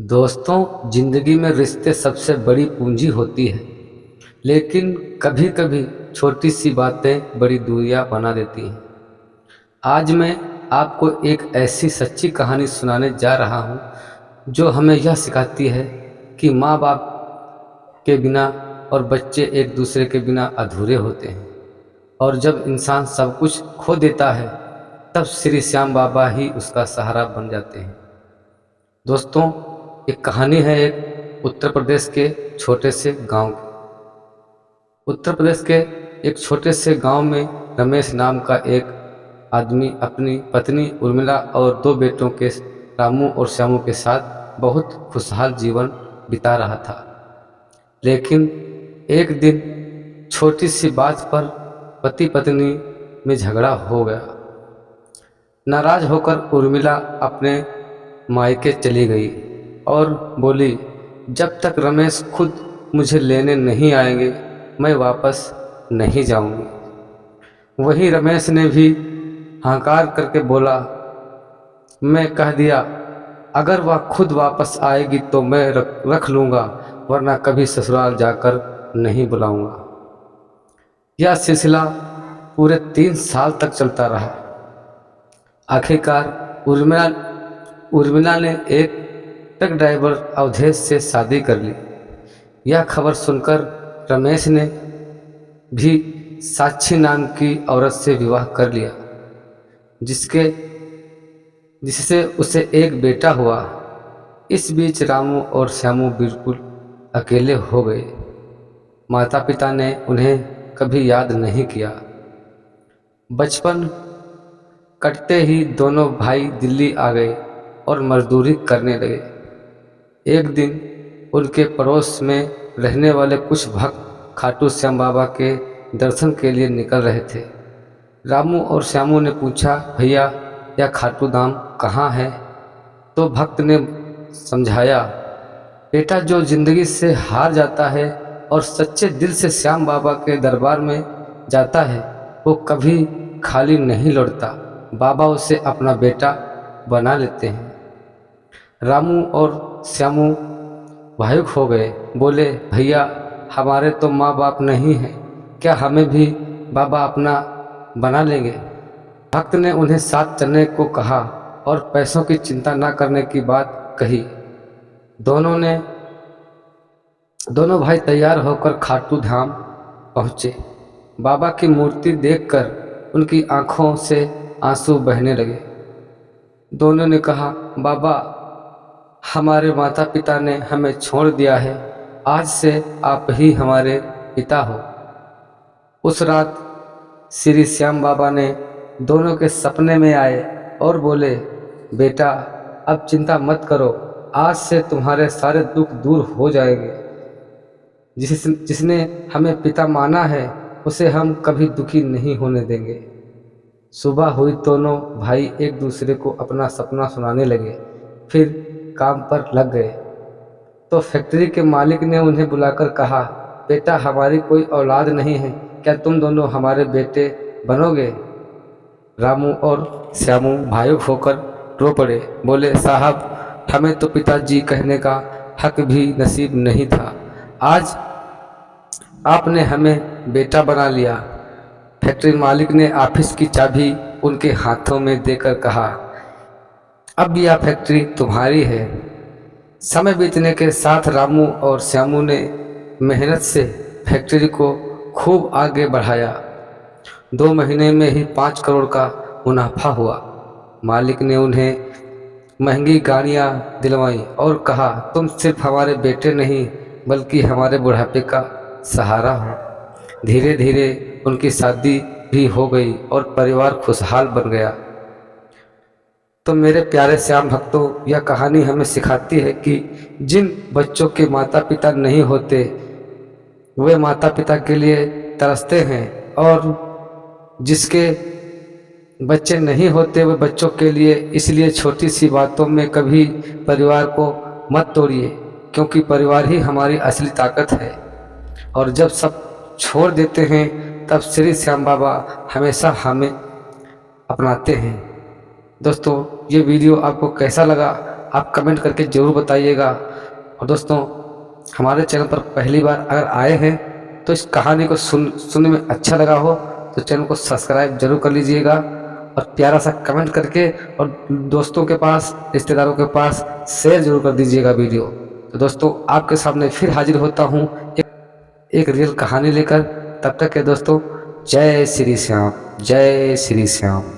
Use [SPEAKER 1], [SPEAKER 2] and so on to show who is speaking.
[SPEAKER 1] दोस्तों, जिंदगी में रिश्ते सबसे बड़ी पूंजी होती है। लेकिन कभी कभी छोटी सी बातें बड़ी दूरियां बना देती हैं। आज मैं आपको एक ऐसी सच्ची कहानी सुनाने जा रहा हूं जो हमें यह सिखाती है कि माँ बाप के बिना और बच्चे एक दूसरे के बिना अधूरे होते हैं। और जब इंसान सब कुछ खो देता है तब श्री श्याम बाबा ही उसका सहारा बन जाते हैं। दोस्तों, एक कहानी है एक उत्तर प्रदेश के छोटे से गांव की। उत्तर प्रदेश के एक छोटे से गांव में रमेश नाम का एक आदमी अपनी पत्नी उर्मिला और दो बेटों के रामू और श्यामू के साथ बहुत खुशहाल जीवन बिता रहा था। लेकिन एक दिन छोटी सी बात पर पति पत्नी में झगड़ा हो गया। नाराज होकर उर्मिला अपने मायके चली गई और बोली, जब तक रमेश खुद मुझे लेने नहीं आएंगे मैं वापस नहीं जाऊंगी। वही रमेश ने भी हांकार करके बोला, मैं कह दिया अगर वह खुद वापस आएगी तो मैं रख लूँगा, वरना कभी ससुराल जाकर नहीं बुलाऊंगा। यह सिलसिला पूरे 3 साल तक चलता रहा। आखिरकार उर्मिला ने एक ट्रक ड्राइवर अवधेश से शादी कर ली। यह खबर सुनकर रमेश ने भी साक्षी नाम की औरत से विवाह कर लिया, जिससे उसे एक बेटा हुआ। इस बीच रामू और श्यामू बिल्कुल अकेले हो गए। माता पिता ने उन्हें कभी याद नहीं किया। बचपन कटते ही दोनों भाई दिल्ली आ गए और मजदूरी करने लगे। एक दिन उनके पड़ोस में रहने वाले कुछ भक्त खाटू श्याम बाबा के दर्शन के लिए निकल रहे थे। रामू और श्यामू ने पूछा, भैया यह खाटू धाम कहाँ है? तो भक्त ने समझाया, बेटा जो जिंदगी से हार जाता है और सच्चे दिल से श्याम बाबा के दरबार में जाता है वो कभी खाली नहीं लौटता। बाबा उसे अपना बेटा बना लेते हैं। रामू और श्यामू भावुक हो गए, बोले, भैया हमारे तो माँ बाप नहीं हैं, क्या हमें भी बाबा अपना बना लेंगे? भक्त ने उन्हें साथ चलने को कहा और पैसों की चिंता न करने की बात कही। दोनों भाई तैयार होकर खाटू धाम पहुँचे। बाबा की मूर्ति देखकर उनकी आंखों से आंसू बहने लगे। दोनों ने कहा, बाबा हमारे माता पिता ने हमें छोड़ दिया है, आज से आप ही हमारे पिता हो। उस रात श्री श्याम बाबा ने दोनों के सपने में आए और बोले, बेटा अब चिंता मत करो, आज से तुम्हारे सारे दुख दूर हो जाएंगे। जिसने हमें पिता माना है उसे हम कभी दुखी नहीं होने देंगे। सुबह हुई, दोनों भाई एक दूसरे को अपना सपना सुनाने लगे, फिर काम पर लग गए। तो फैक्ट्री के मालिक ने उन्हें बुलाकर कहा, बेटा हमारी कोई औलाद नहीं है, क्या तुम दोनों हमारे बेटे बनोगे? रामू और श्यामू भावुक होकर रो पड़े, बोले, साहब हमें तो पिताजी कहने का हक भी नसीब नहीं था, आज आपने हमें बेटा बना लिया। फैक्ट्री मालिक ने ऑफिस की चाबी उनके हाथों में देकर कहा, अब यह फैक्ट्री तुम्हारी है। समय बीतने के साथ रामू और श्यामू ने मेहनत से फैक्ट्री को खूब आगे बढ़ाया। 2 महीने में ही 5 करोड़ का मुनाफा हुआ। मालिक ने उन्हें महंगी गाड़ियां दिलवाई और कहा, तुम सिर्फ हमारे बेटे नहीं बल्कि हमारे बुढ़ापे का सहारा हो। धीरे धीरे उनकी शादी भी हो गई और परिवार खुशहाल बन गया। तो मेरे प्यारे श्याम भक्तों, यह कहानी हमें सिखाती है कि जिन बच्चों के माता पिता नहीं होते वे माता पिता के लिए तरसते हैं, और जिसके बच्चे नहीं होते वे बच्चों के लिए। इसलिए छोटी सी बातों में कभी परिवार को मत तोड़िए, क्योंकि परिवार ही हमारी असली ताकत है। और जब सब छोड़ देते हैं तब श्री श्याम बाबा हमेशा हमें अपनाते हैं। दोस्तों, ये वीडियो आपको कैसा लगा आप कमेंट करके ज़रूर बताइएगा। और दोस्तों, हमारे चैनल पर पहली बार अगर आए हैं तो इस कहानी को सुनने में अच्छा लगा हो तो चैनल को सब्सक्राइब जरूर कर लीजिएगा और प्यारा सा कमेंट करके और दोस्तों के पास, रिश्तेदारों के पास शेयर जरूर कर दीजिएगा वीडियो। तो दोस्तों, आपके सामने फिर हाजिर होता हूँ एक रियल कहानी लेकर। तब तक के दोस्तों, जय श्री श्याम, जय श्री श्याम।